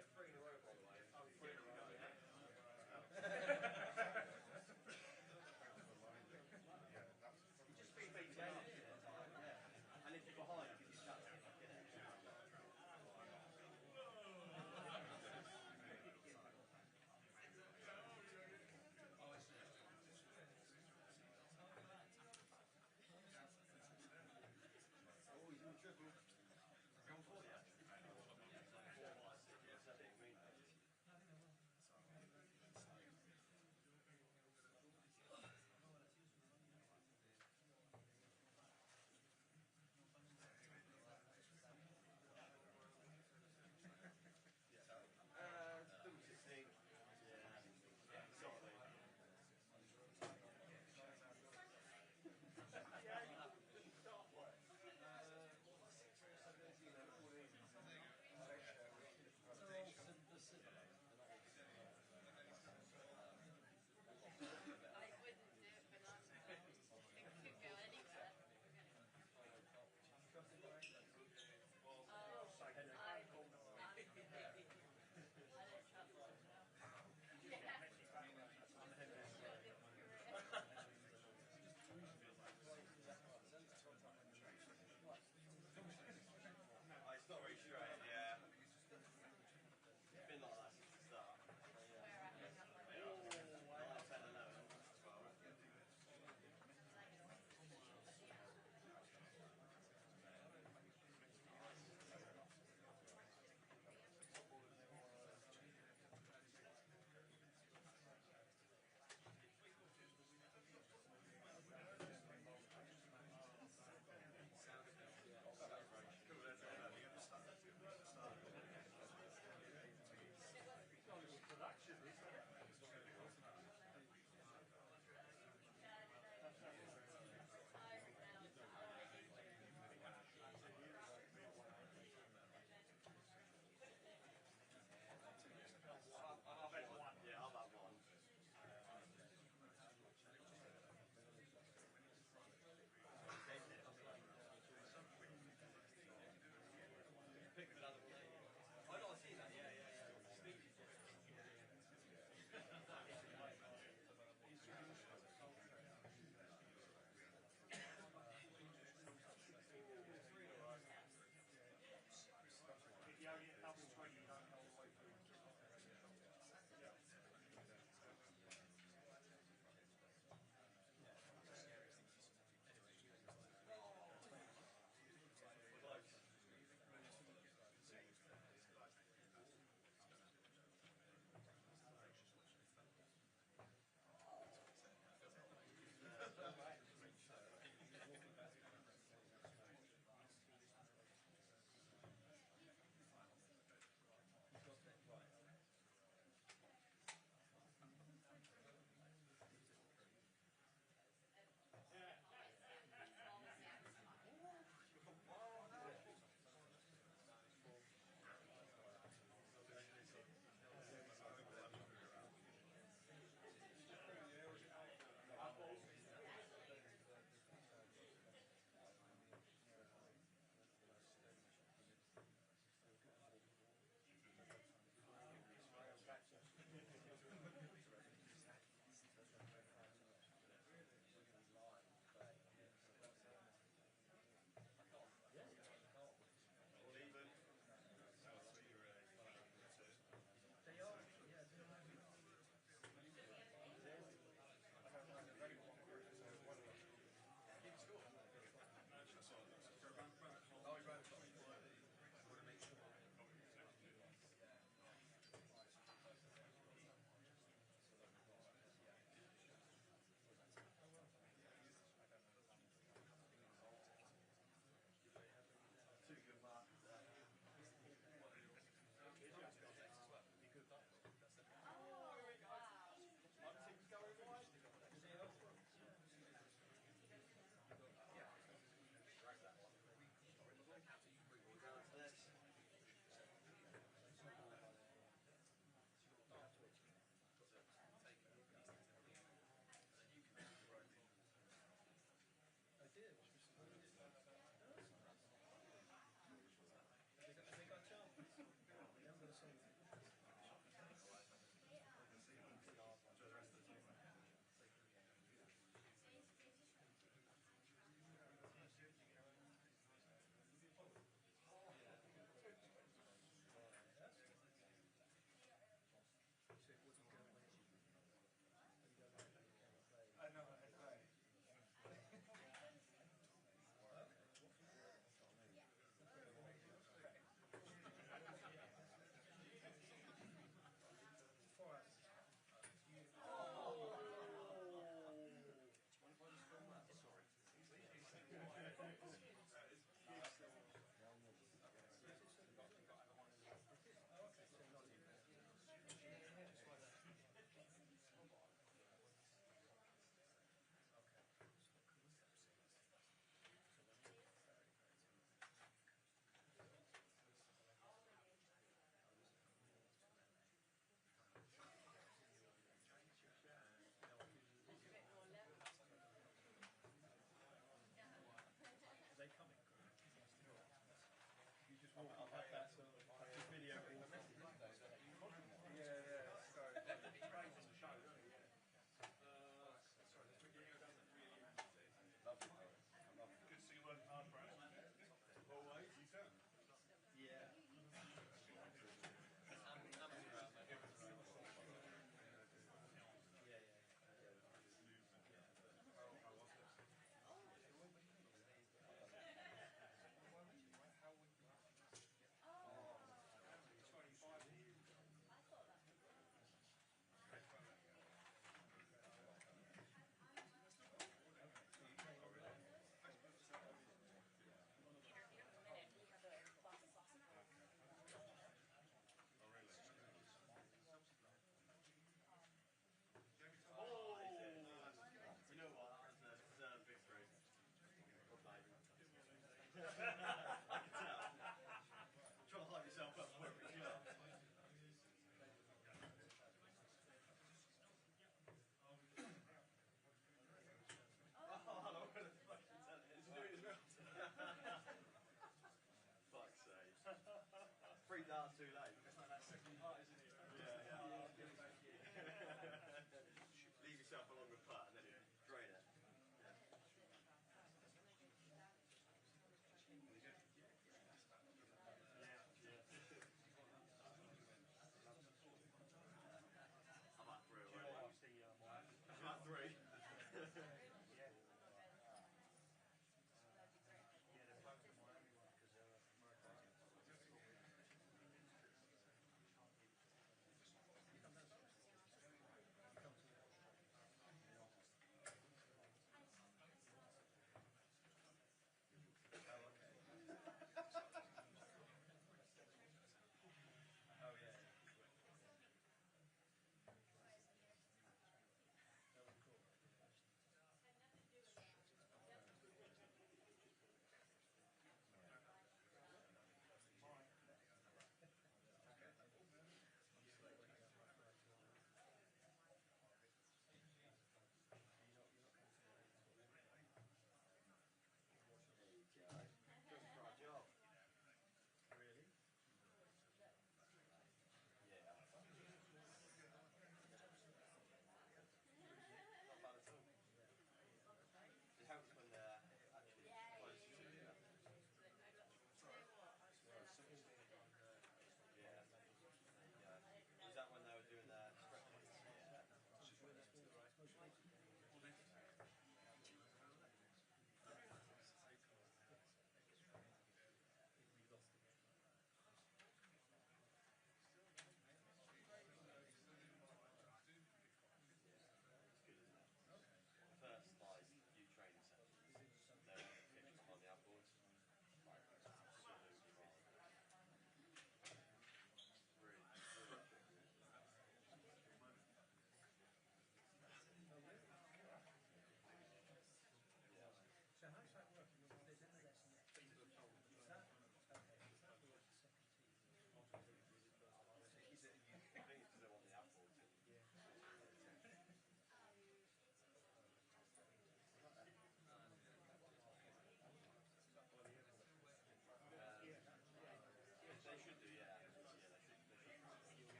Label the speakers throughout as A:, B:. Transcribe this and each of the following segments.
A: get 3 in a row, by the way. Oh, 3 in a row, yeah. You just speed up, yeah. And if you're behind, you just shut it. Oh, he's in triple. Are you on 4 yet? 4, 5, 6, 7, 8, 8.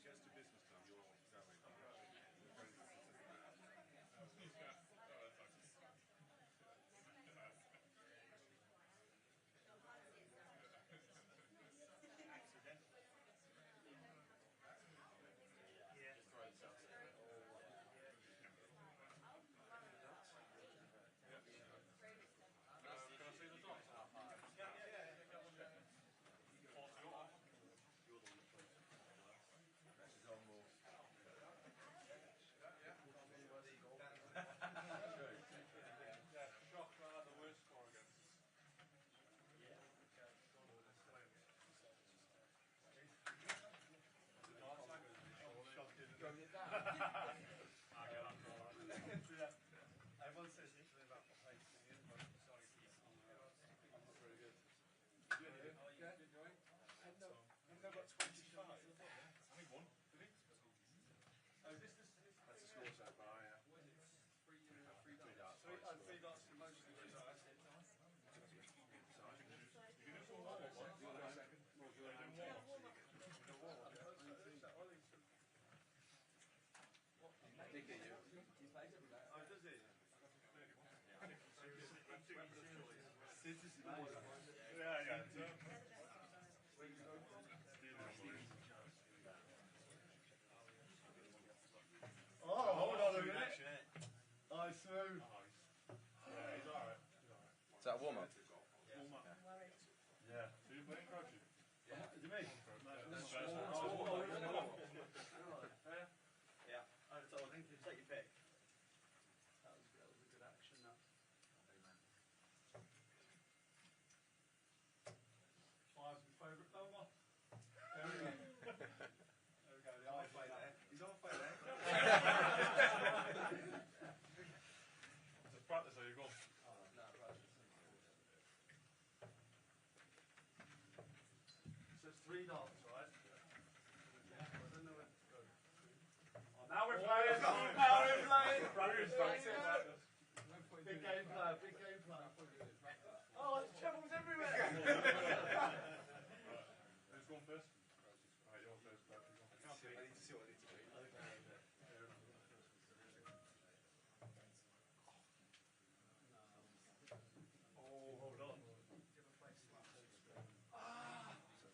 B: it gets to business time, you're going. Can I see the dots? Yeah, shocked I had the worst score against.
A: Everyone says literally about the place to the but sorry. I'm not very good.
B: Yeah, good going.
A: I've got 25.
B: Only one, did he?
A: Oh, this
B: That's the score so far, yeah. Three darts.
A: three dots to most of the results.
B: You can do some more one.
A: Oh, does it?
B: Yeah.
A: Oh, hold on a minute. Oh, smooth.
B: Yeah, he's alright.
C: Is that a warm-up?
A: Yeah.
B: So you're playing crouching?
A: Is it me? Yeah. So I think you take your pick. That was a good action. That. Five's my favourite number. There we go. There we go. The eye play there. He's on play there.
B: Just practice how you go.
A: No, right. So it's three dots, right? Yeah. I don't know where to go. Oh, now we're playing. Now we're playing. Big game player. Big game player. Oh, it's troubles everywhere.
B: Who's going first? Alright, you're first, crouching.
A: I need to see what I need to do. Oh, hold on.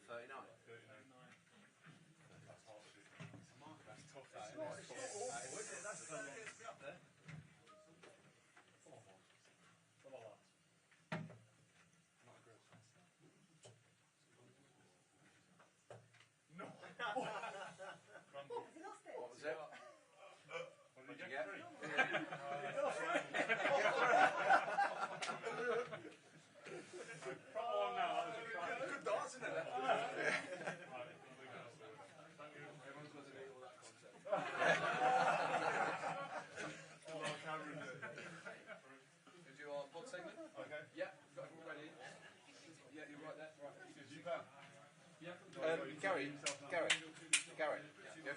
C: 39.
B: 39. That's hard to do. That's tough.
A: It's not awful, is it? That's up there.
B: Come on, boys. Come on, lads. Not aggressive. No!
C: What was it?
B: What did you
C: get?
B: get? 3? Come on now, that was a try.
C: Good darts, isn't it?
B: Right, thank you.
C: Everyone's got to do all that concept.
B: Hello, Cameron.
C: We do our pod segment?
B: Okay.
C: Yeah, we've got everyone ready. Yeah, you're right there. Right.
B: You can.
C: Gary, you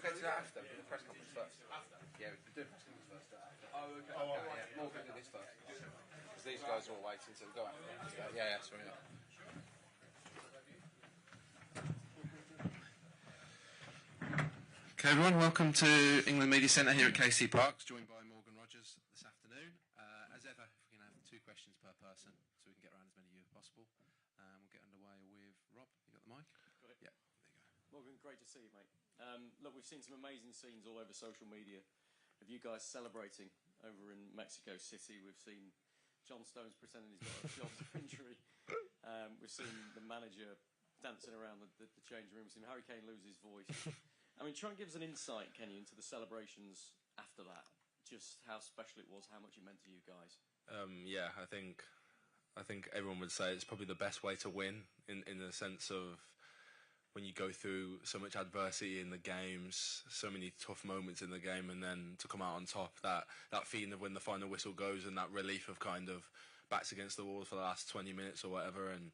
C: okay to do that after? The press conference first. After? Yeah, we can do the press conference first. Oh, okay. Yeah, Morgan do this first. Because these guys are all waiting, so we'll go after. Yeah, sorry. Yeah. Okay, everyone, welcome to England Media Centre here at KC Parks, joined by Morgan Rogers this afternoon. As ever, we're going to have 2 questions per person, so we can get around as many of you as possible. We'll get underway with Rob. You got the mic?
D: Got it.
C: Yeah, there you go.
D: Morgan, great to see you, mate. Look, we've seen some amazing scenes all over social media of you guys celebrating over in Mexico City. We've seen John Stones pretending he's got a shoulder injury. We've seen the manager dancing around the changing room. We've seen Harry Kane lose his voice. I mean, try and give us an insight, can you, into the celebrations after that? Just how special it was, how much it meant to you guys.
E: Yeah, I think everyone would say it's probably the best way to win in the sense of when you go through so much adversity in the games, so many tough moments in the game, and then to come out on top, that feeling of when the final whistle goes and that relief of kind of backs against the wall for the last 20 minutes or whatever, and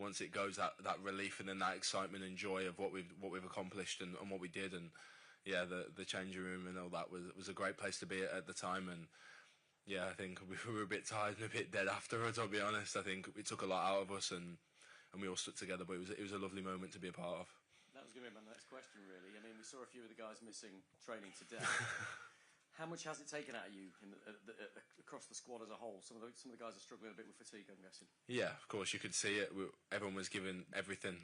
E: once it goes, that relief and then that excitement and joy of what we've accomplished and what we did, and yeah, the changing room and all that was a great place to be at the time. And yeah, I think we were a bit tired and a bit dead afterwards, I'll be honest. I think it took a lot out of us, and we all stuck together, but it was a lovely moment to be a part of.
D: That was going to be my next question, really. I mean, we saw a few of the guys missing training today. How much has it taken out of you across the squad as a whole? Some of the guys are struggling a bit with fatigue, I'm guessing.
E: Yeah, of course, you could see it. Everyone was giving everything.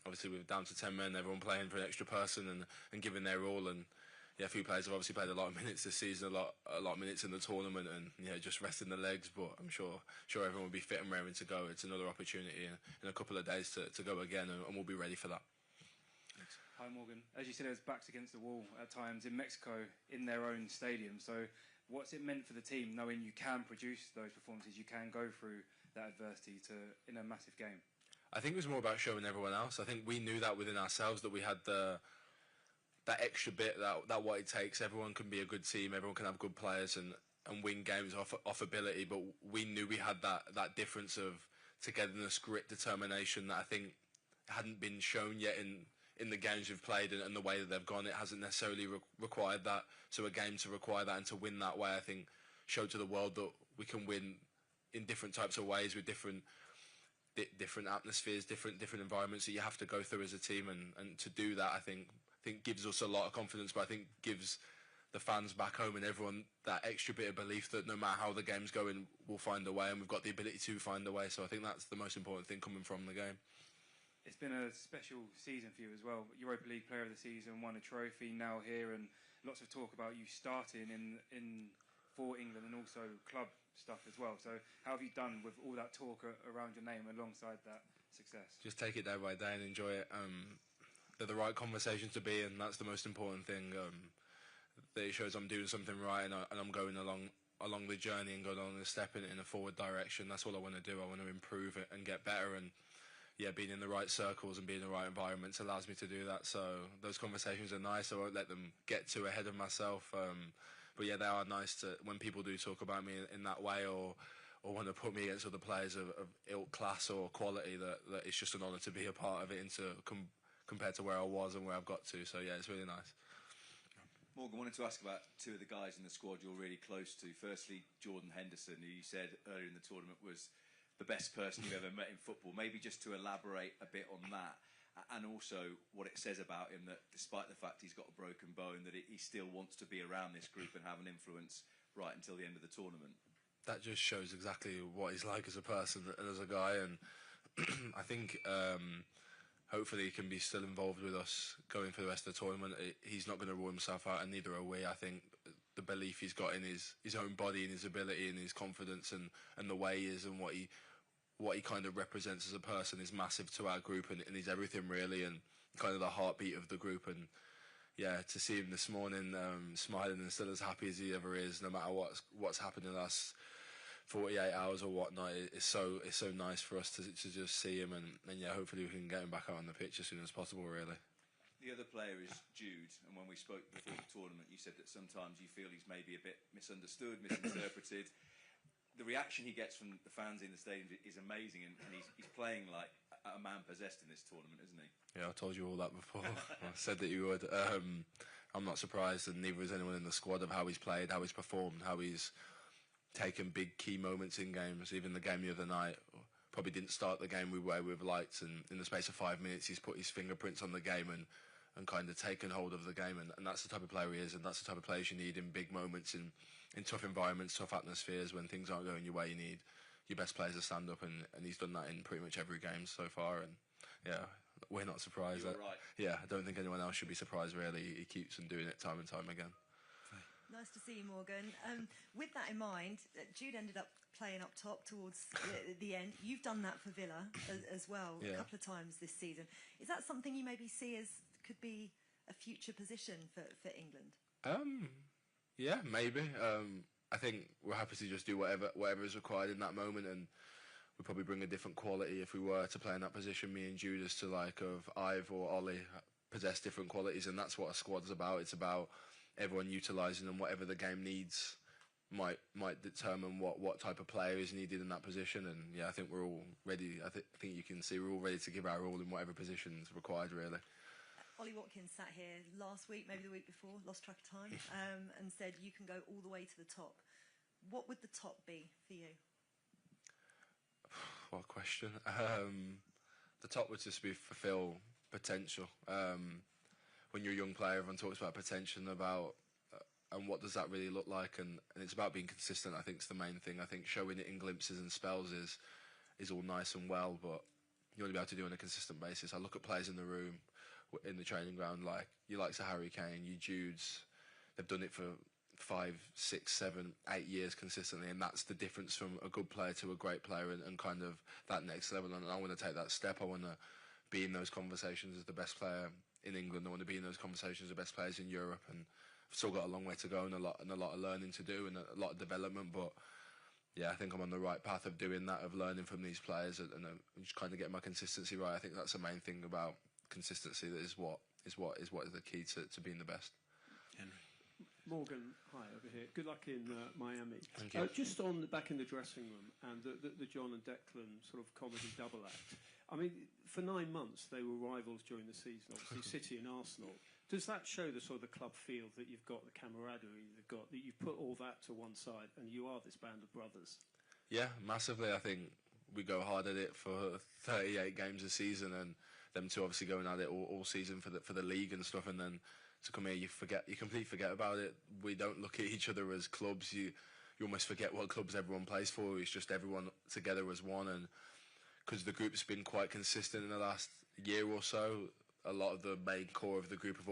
E: Obviously, we were down to 10 men, everyone playing for an extra person and giving their all. And yeah, a few players have obviously played a lot of minutes this season, a lot of minutes in the tournament, and just resting the legs. But I'm sure everyone will be fit and raring to go. It's another opportunity in a couple of days to go again, and we'll be ready for that.
F: Hi Morgan. As you said, it was backs against the wall at times in Mexico in their own stadium. So what's it meant for the team knowing you can produce those performances, you can go through that adversity in a massive game?
E: I think it was more about showing everyone else. I think we knew that within ourselves, that we had that extra bit, that what it takes. Everyone can be a good team, everyone can have good players and win games off ability, but we knew we had that difference of togetherness, grit, determination that I think hadn't been shown yet in the games we've played and the way that they've gone. It hasn't necessarily required that. So a game to require that and to win that way, I think, showed to the world that we can win in different types of ways with different atmospheres, different environments that you have to go through as a team. And to do that, I think gives us a lot of confidence, but I think gives the fans back home and everyone that extra bit of belief that no matter how the game's going, we'll find a way, and we've got the ability to find a way. So I think that's the most important thing coming from the game.
F: It's been a special season for you as well. Europa League Player of the Season, won a trophy, now here, and lots of talk about you starting for England and also club stuff as well. So how have you done with all that talk around your name alongside that success?
E: Just take it day by day and enjoy it. They're the right conversations to be in. That's the most important thing. That it shows I'm doing something right and I'm going along the journey and going on a step in a forward direction. That's all I want to do. I want to improve it and get better. And yeah, being in the right circles and being in the right environments allows me to do that. So those conversations are nice. I won't let them get too ahead of myself. But yeah, they are nice when people do talk about me in that way or want to put me against other players of ilk, class or quality, that it's just an honour to be a part of it and compared to where I was and where I've got to. So yeah, it's really nice.
G: Morgan, I wanted to ask about two of the guys in the squad you're really close to. Firstly, Jordan Henderson, who you said earlier in the tournament was the best person you've ever met in football. Maybe just to elaborate a bit on that, and also what it says about him, that despite the fact he's got a broken bone, that he still wants to be around this group and have an influence right until the end of the tournament. That
E: just shows exactly what he's like as a person and as a guy, and I think hopefully he can be still involved with us going for the rest of the tournament. He's not going to rule himself out, and neither are we. I think the belief he's got in his own body and his ability and his confidence and the way he is and what he kind of represents as a person is massive to our group, and he's everything really, and kind of the heartbeat of the group. And yeah, to see him this morning smiling and still as happy as he ever is, no matter what's happened in the last 48 hours or whatnot, it's so nice for us to just see him, and yeah, hopefully we can get him back out on the pitch as soon as possible, really.
G: The other player is Jude, and when we spoke before the tournament, you said that sometimes you feel he's maybe a bit misunderstood, misinterpreted. The reaction he gets from the fans in the stadium is amazing, and he's playing like a man possessed in this tournament, isn't he?
E: Yeah, I told you all that before. I said that you would. I'm not surprised, and neither is anyone in the squad, of how he's played, how he's performed, how he's taken big key moments in games. Even the game the other night, probably didn't start the game the way we've liked, and in the space of 5 minutes he's put his fingerprints on the game and kind of taken hold of the game, and that's the type of player he is, and that's the type of players you need in big moments, in tough environments, tough atmospheres. When things aren't going your way, you need your best players to stand up, and he's done that in pretty much every game so far. And yeah, we're not surprised.
G: You're right.
E: Yeah, I don't think anyone else should be surprised, really. He keeps on doing it time and time again.
H: Nice to see you, Morgan. With that in mind, Jude ended up playing up top towards the end. You've done that for Villa as well,
E: yeah,
H: a couple of times this season. Is that something you maybe see as could be a future position for England?
E: Yeah, maybe. I think we're happy to just do whatever is required in that moment, and we'd probably bring a different quality if we were to play in that position. Me and Jude, as to like of Ive or Ollie, possess different qualities, and that's what a squad's about. It's about everyone utilising them. Whatever the game needs might determine what type of player is needed in that position. And yeah, I think we're all ready. I think you can see we're all ready to give our all in whatever position is required, really.
H: Ollie Watkins sat here last week, maybe the week before, lost track of time, and said you can go all the way to the top. What would the top be for you?
E: What a question. The top would just be fulfill potential. When you're a young player, everyone talks about potential and about and what does that really look like, and it's about being consistent. I think it's the main thing. I think showing it in glimpses and spells is all nice and well, but you want to be able to do it on a consistent basis. I look at players in the room, in the training ground, like you likes of Harry Kane, you Judes. They've done it for 5, 6, 7, 8 years consistently, and that's the difference from a good player to a great player, and kind of that next level. And I want to take that step. I want to be in those conversations as the best player in England. I want to be in those conversations as the best players in Europe, and I've still got a long way to go and a lot of learning to do and a lot of development. But yeah, I think I'm on the right path of doing that, of learning from these players, and just kind of getting my consistency right. I think that's the main thing about consistency. That is what is the key to being the best.
C: Henry.
I: Morgan, hi over here. Good luck in Miami.
E: Thank you.
I: Just back in the dressing room and the John and Declan sort of comedy double act. I mean, for 9 months they were rivals during the season, obviously City and Arsenal. Does that show the sort of the club feel that you've got, the camaraderie you've got, that you've put all that to one side and you are this band of brothers?
E: Yeah, massively. I think we go hard at it for 38 games a season, and them two obviously going at it all season for the league and stuff, and then to come here you completely forget about it. We don't look at each other as clubs. You almost forget what clubs everyone plays for. It's just everyone together as one, and because the group's been quite consistent in the last year or so, a lot of the main core of the group have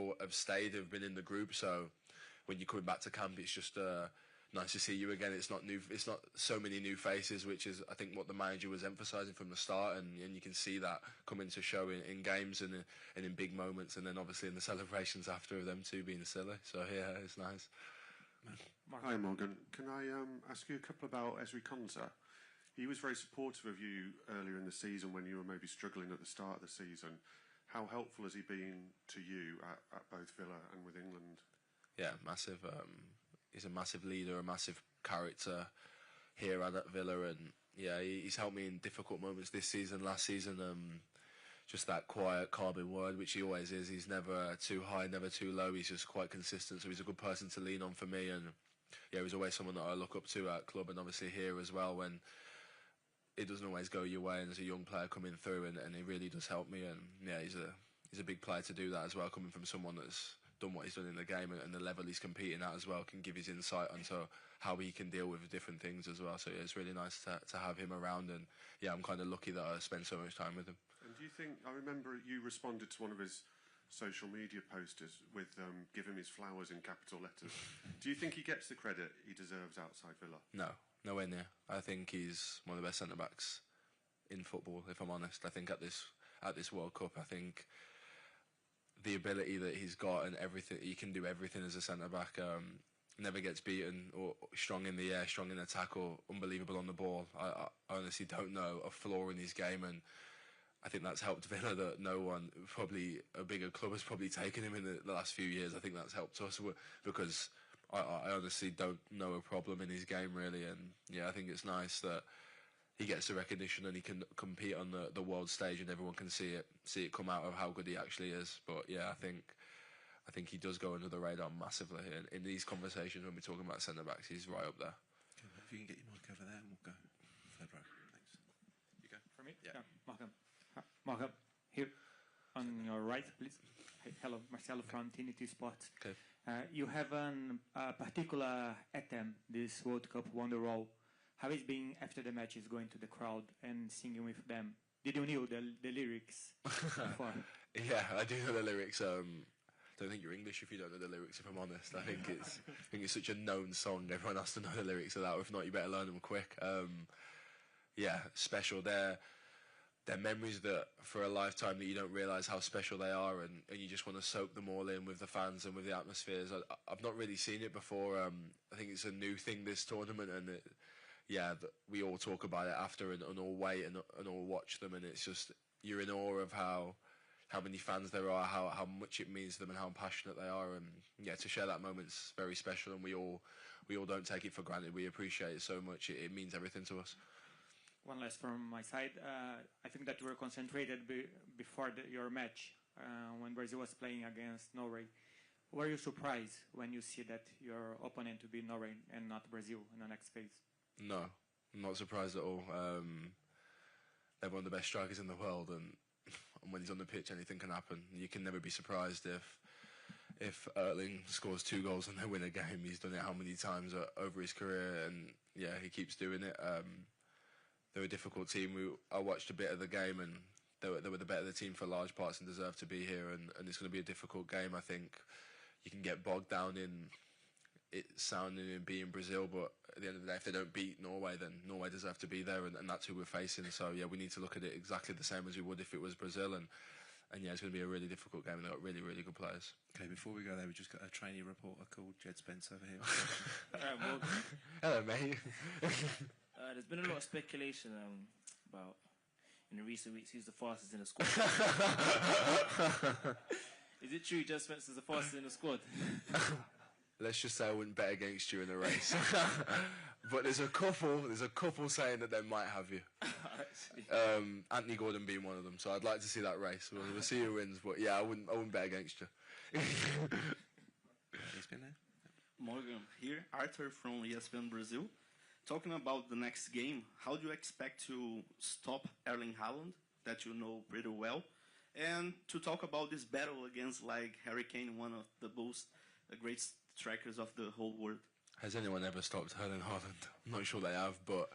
E: been in the group. So when you're coming back to camp, it's just nice to see you again. It's not so many new faces, which is I think what the manager was emphasising from the start, and you can see that coming to show in games and in big moments, and then obviously in the celebrations after of them two being silly. So yeah, it's nice.
J: Hi Morgan, can I ask you a couple about Ezri Konsa? He was very supportive of you earlier in the season when you were maybe struggling at the start of the season. How helpful has he been to you at both Villa and with England?
E: Yeah, massive. He's a massive leader, a massive character here at Villa, and yeah, he's helped me in difficult moments this season, last season. Just that quiet, calming word, which he always is. He's never too high, never too low. He's just quite consistent, so he's a good person to lean on for me. And yeah, he's always someone that I look up to at club, and obviously here as well when it doesn't always go your way, and as a young player coming through, and he really does help me. And yeah, he's a big player to do that as well, coming from someone that's done what he's done in the game, and the level he's competing at as well, can give his insight onto how he can deal with different things as well. So yeah, it's really nice to have him around, and yeah, I'm kind of lucky that I spend so much time with him.
J: And do you think, I remember you responded to one of his social media posters with give him his flowers in capital letters. Do you think he gets the credit he deserves outside Villa?
E: No, nowhere near. I think he's one of the best centre-backs in football, if I'm honest. I think at this World Cup, I think the ability that he's got and everything, he can do everything as a centre-back. Never gets beaten, or strong in the air, strong in attack, or unbelievable on the ball. I honestly don't know a flaw in his game, and I think that's helped Villa that no one, probably a bigger club, has probably taken him in the last few years. I think that's helped us because I honestly don't know a problem in his game really, and yeah, I think it's nice that he gets the recognition and he can compete on the world stage, and everyone can see it come out of how good he actually is. But yeah, I think he does go under the radar massively in these conversations when we're talking about centre backs. He's right up there.
C: If you can get your mic over there, and we'll go third row. Thanks. You go.
K: For me?
C: Yeah.
K: Malcolm. Malcolm, here on your right, please. Hello, Marcelo from TNT Sports.
E: Okay.
K: You have a particular anthem this World Cup Wonderwall. How is being after the matches, going to the crowd and singing with them? Did you know the lyrics before?
E: Yeah, I do know the lyrics. Don't think you're English if you don't know the lyrics, if I'm honest. I think it's such a known song. Everyone has to know the lyrics of that. If not, you better learn them quick. Yeah, special. They're memories that for a lifetime that you don't realise how special they are, and you just want to soak them all in with the fans and with the atmospheres. I've not really seen it before. I think it's a new thing, this tournament, and we all talk about it after and all wait and all watch them, and it's just, you're in awe of how many fans there are, how much it means to them and how passionate they are, and yeah, to share that moment's very special, and we all don't take it for granted. We appreciate it so much. It means everything to us.
K: One last from my side. I think that you were concentrated before your match when Brazil was playing against Norway. Were you surprised when you see that your opponent will be Norway and not Brazil in the next phase?
E: No, I'm not surprised at all. They're one of the best strikers in the world, and and when he's on the pitch, anything can happen. You can never be surprised if Erling scores 2 goals and they win a game. He's done it how many times over his career, and yeah, he keeps doing it. They're a difficult team. I watched a bit of the game, and they were the better team for large parts and deserve to be here. And it's going to be a difficult game. I think you can get bogged down in it sounding and being Brazil, but at the end of the day, if they don't beat Norway, then Norway deserve to be there, and that's who we're facing. So yeah, we need to look at it exactly the same as we would if it was Brazil, and yeah, it's going to be a really difficult game, and they've got really, really good players.
C: Okay, before we go there, we just got a trainee reporter called Jed Spence over here.
E: Hello, mate.
L: There's been a lot of speculation about, in the recent weeks, who's the fastest in the squad. Is it true Jed Spence is the fastest in the squad?
E: Let's just say I wouldn't bet against you in a race. But there's a couple saying that they might have you. Anthony Gordon being one of them. So I'd like to see that race. We'll see who wins. But yeah, I wouldn't bet against you.
M: Morgan here, Arthur from ESPN Brazil. Talking about the next game, how do you expect to stop Erling Haaland, that you know pretty well, and to talk about this battle against like Harry Kane, one of the most great strikers of the whole world?
E: Has anyone ever stopped Erling Haaland? I'm not sure they have, but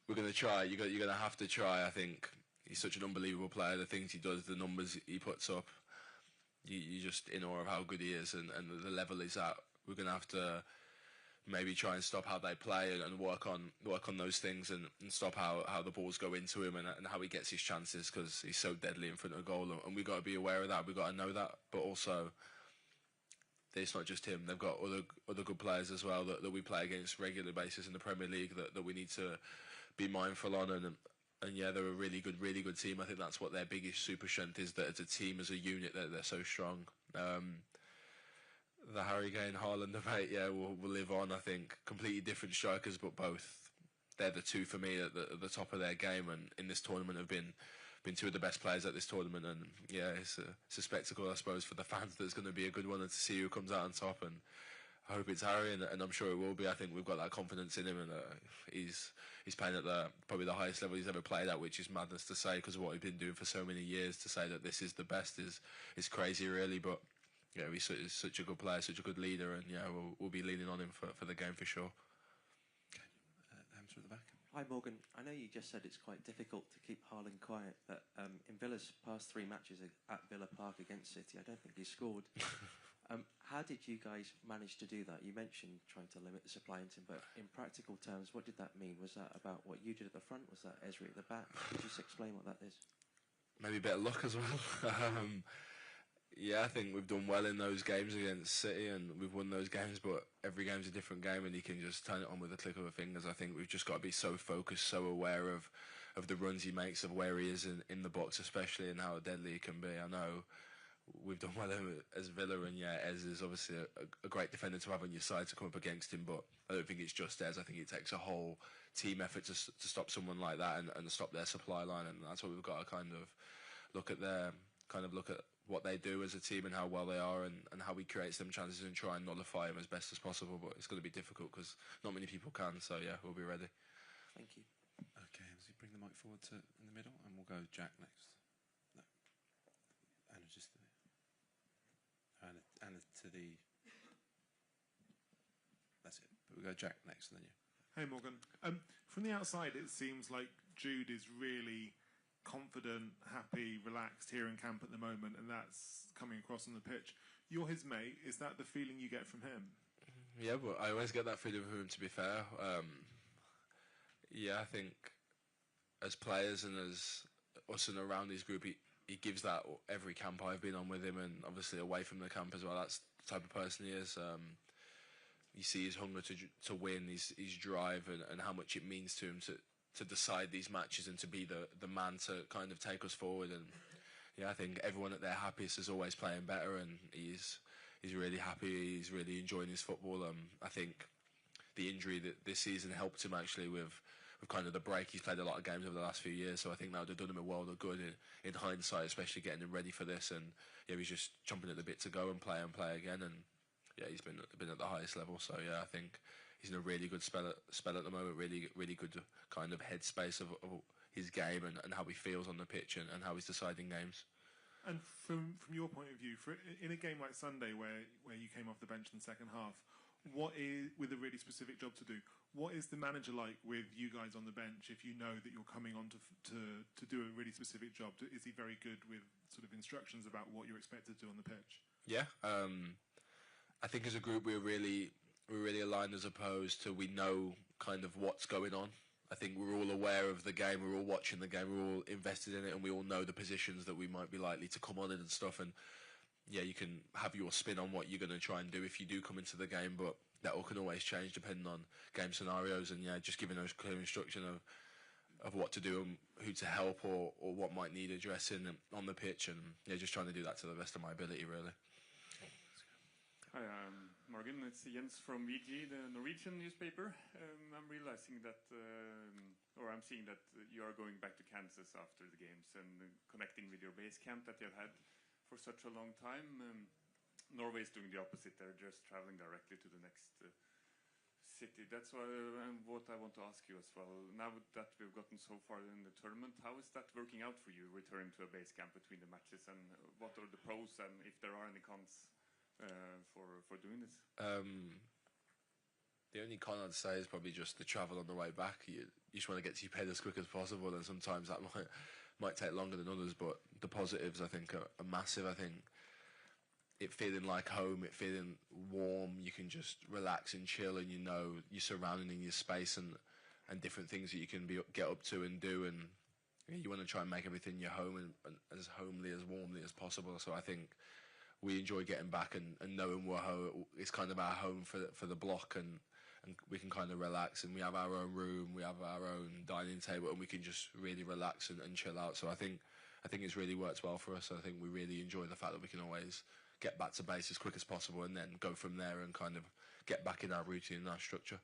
E: we're going to try. You're going to have to try. I think he's such an unbelievable player. The things he does, the numbers he puts up, you're just in awe of how good he is and the level he's at. We're going to have to maybe try and stop how they play and work on those things and stop how the balls go into him and how he gets his chances, because he's so deadly in front of goal. And we've got to be aware of that. We've got to know that. But also, it's not just him. They've got other good players as well that we play against regular basis in the Premier League that we need to be mindful on. And yeah, they're a really good team. I think that's what their biggest super strength is, that as a team, as a unit, they're so strong. The Harry Kane Haaland debate, yeah, will live on. I think completely different strikers, but both they're the two for me at the top of their game, and in this tournament have been two of the best players at this tournament. And yeah, it's a spectacle, I suppose, for the fans. That's going to be a good one, and to see who comes out on top. And I hope it's Harry, and I'm sure it will be. I think we've got that confidence in him, and he's playing at probably the highest level he's ever played at, which is madness to say because of what he's been doing for so many years. To say that this is the best is crazy, really. But yeah, he's such a good player, such a good leader, and yeah, we'll be leaning on him for the game for sure.
C: Okay, Hamza at the back.
N: Hi Morgan, I know you just said it's quite difficult to keep Haaland quiet, but in Villa's past 3 matches at Villa Park against City, I don't think he scored. How did you guys manage to do that? You mentioned trying to limit the supply into him, but in practical terms, what did that mean? Was that about what you did at the front? Was that Ezri at the back? Could you just explain what that is?
E: Maybe a bit of luck as well. Yeah, I think we've done well in those games against City, and we've won those games, but every game's a different game, and you can just turn it on with a click of a fingers. I think we've just got to be so focused, so aware of the runs he makes, of where he is in the box especially, and how deadly he can be. I know we've done well as Villa, and yeah, Ez is obviously a great defender to have on your side to come up against him, but I don't think it's just Ez. I think it takes a whole team effort to stop someone like that and stop their supply line, and that's what we've got to kind of look at what they do as a team and how well they are, and how he creates them chances and try and nullify them as best as possible. But it's going to be difficult because not many people can. So yeah, we'll be ready.
N: Thank you.
C: Okay, Hamza, bring the mic forward to in the middle, and we'll go Jack next. No, Anna just Anna to the. That's it. But we'll go Jack next, and then you.
O: Hey Morgan. From the outside, it seems like Jude is really confident, happy, relaxed here in camp at the moment, and that's coming across on the pitch. You're his mate. Is that the feeling you get from him?
E: Yeah, but I always get that feeling from him, to be fair. Yeah, I think as players and as us and around his group, he gives that every camp I've been on with him, and obviously away from the camp as well. That's the type of person he is. You see his hunger to win, his drive, and how much it means to him to decide these matches and to be the man to kind of take us forward. And yeah, I think everyone at their happiest is always playing better, and he's really happy. He's really enjoying his football. I think the injury that this season helped him actually with kind of the break. He's played a lot of games over the last few years, so I think that would have done him a world of good in hindsight, especially getting him ready for this. And yeah, he's just chomping at the bit to go and play again. And yeah, he's been at the highest level. So yeah, I think he's in a really good spell at the moment. Really good kind of headspace of his game and how he feels on the pitch and how he's deciding games.
O: And from your point of view, in a game like Sunday where you came off the bench in the second half, what is, with a really specific job to do, what is the manager like with you guys on the bench if you know that you're coming on to do a really specific job? Is he very good with sort of instructions about what you're expected to do on the pitch?
E: Yeah, I think as a group we're really aligned, as opposed to we know kind of what's going on. I think we're all aware of the game, we're all watching the game, we're all invested in it, and we all know the positions that we might be likely to come on in and stuff. And yeah, you can have your spin on what you're going to try and do if you do come into the game, but that all can always change depending on game scenarios. And yeah, just giving those clear instruction of what to do and who to help or what might need addressing on the pitch, and yeah, just trying to do that to the best of my ability, really.
P: Hi, Morgan. It's Jens from VG, the Norwegian newspaper. I'm realizing that, or I'm seeing that you are going back to Kansas after the games and connecting with your base camp that you've had for such a long time. Norway is doing the opposite. They're just traveling directly to the next city. That's why, what I want to ask you as well. Now that we've gotten so far in the tournament, how is that working out for you, returning to a base camp between the matches, and what are the pros and if there are any cons for doing this?
E: The only con I'd say is probably just the travel on the way back. You just want to get to your bed as quick as possible, and sometimes that might take longer than others, but the positives I think are massive. I think it feeling like home, it feeling warm, you can just relax and chill, and you know you're surrounded in your space and different things that you can get up to and do, and you want to try and make everything your home and as homely, as warmly as possible. So I think we enjoy getting back and knowing it's kind of our home for the block, and we can kind of relax, and we have our own room, we have our own dining table, and we can just really relax and chill out. So I think it's really worked well for us. I think we really enjoy the fact that we can always get back to base as quick as possible and then go from there and kind of get back in our routine and our structure.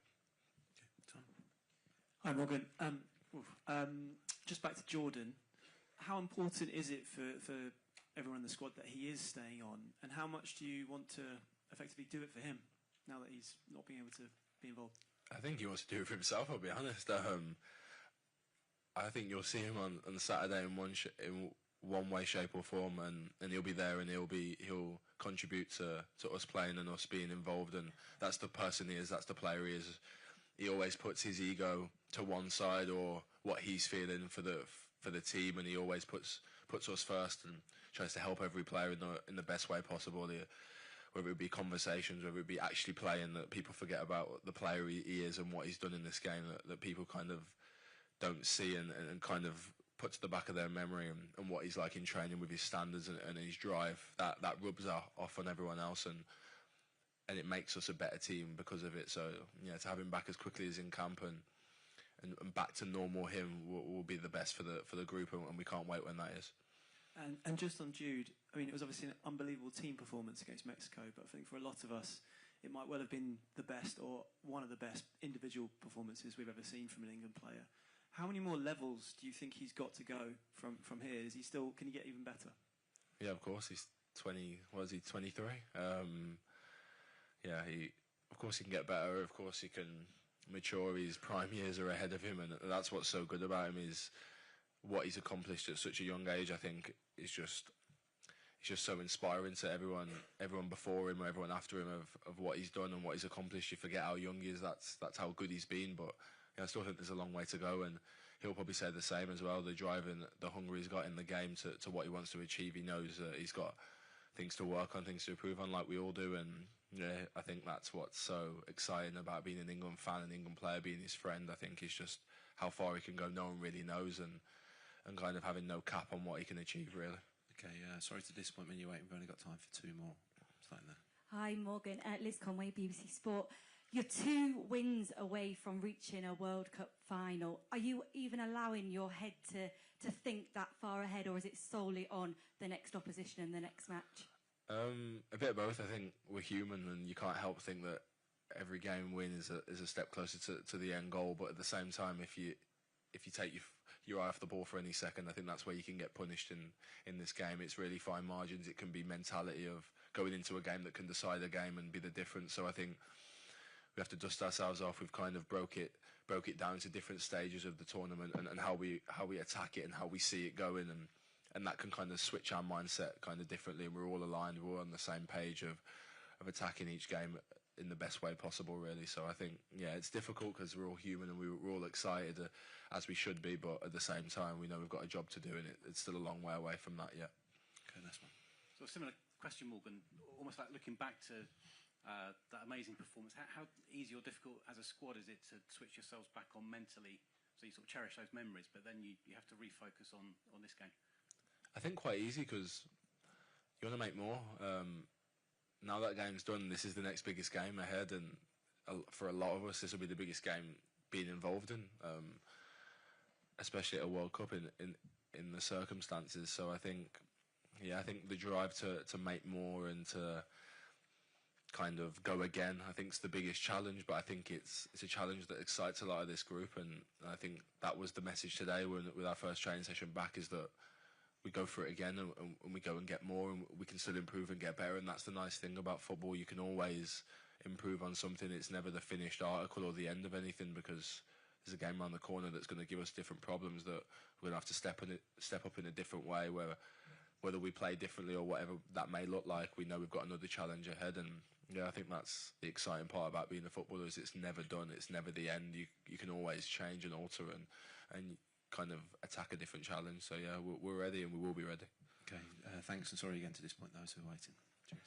Q: Hi Morgan. Just back to Jordan. How important is it for everyone in the squad that he is staying on, and how much do you want to effectively do it for him now that he's not being able to be involved?
E: I think he wants to do it for himself, I'll be honest. I think you'll see him on Saturday in one way, shape or form, and he'll be there, and he'll contribute to us playing and us being involved, and that's the person he is, that's the player he is. He always puts his ego to one side, or what he's feeling for the team, and he always puts us first and tries to help every player in the best way possible. Whether it be conversations, whether it be actually playing, that people forget about the player he is and what he's done in this game, that people kind of don't see and kind of put to the back of their memory, and what he's like in training with his standards and his drive. That rubs off on everyone else, and it makes us a better team because of it. So yeah, to have him back as quickly as in camp and back to normal him will be the best for the group, and we can't wait when that is.
Q: And just on Jude, I mean, it was obviously an unbelievable team performance against Mexico, but I think for a lot of us, it might well have been the best or one of the best individual performances we've ever seen from an England player. How many more levels do you think he's got to go from here? Can he get even better?
E: Yeah, of course. He's 20. What is he? 23. Yeah, of course he can get better. Of course he can mature. His prime years are ahead of him, and that's what's so good about him, is what he's accomplished at such a young age. I think it's just so inspiring to everyone before him or everyone after him of what he's done and what he's accomplished. You forget how young he is. That's how good he's been. But yeah, I still think there's a long way to go, and he'll probably say the same as well. The drive and the hunger he's got in the game to what he wants to achieve. He knows that he's got things to work on, things to improve on, like we all do. And yeah, I think that's what's so exciting about being an England fan, an England player, being his friend. I think it's just how far he can go. No one really knows, and kind of having no cap on what he can achieve, really.
C: Okay, sorry to disappoint when you're waiting. We've only got time for two more. Starting there.
R: Hi, Morgan. Liz Conway, BBC Sport. You're 2 wins away from reaching a World Cup final. Are you even allowing your head to think that far ahead, or is it solely on the next opposition and the next match?
E: A bit of both. I think we're human, and you can't help think that every game win is a step closer to the end goal. But at the same time, if you take your eye off the ball for any second, I think that's where you can get punished in this game. It's really fine margins. It can be mentality of going into a game that can decide a game and be the difference. So I think we have to dust ourselves off. We've kind of broke it down to different stages of the tournament and how we attack it and how we see it going, and that can kind of switch our mindset kind of differently. And we're all aligned. We're all on the same page of attacking each game in the best way possible, really. So I think, yeah, it's difficult because we're all human and we're all excited as we should be, but at the same time, we know we've got a job to do, and it's still a long way away from that yet.
S: Okay, next one. So a similar question, Morgan, almost like looking back to that amazing performance. How easy or difficult as a squad is it to switch yourselves back on mentally, so you sort of cherish those memories, but then you have to refocus on this game?
E: I think quite easy because you want to make more. Now that game's done, this is the next biggest game ahead, and for a lot of us, this will be the biggest game being involved in, especially at a World Cup in the circumstances. So I think the drive to make more and to kind of go again, I think, is the biggest challenge. But I think it's a challenge that excites a lot of this group, and I think that was the message today with our first training session back, is that we go for it again and we go and get more, and we can still improve and get better. And that's the nice thing about football. You can always improve on something. It's never the finished article or the end of anything, because there's a game around the corner that's going to give us different problems that we're going to have to step up in a different way, whether we play differently or whatever that may look like, we know we've got another challenge ahead. And yeah, I think that's the exciting part about being a footballer, is it's never done. It's never the end. You can always change and alter and kind of attack a different challenge. So yeah, we're ready and we will be ready.
C: Okay, thanks, and sorry again to disappoint those who are waiting. Cheers.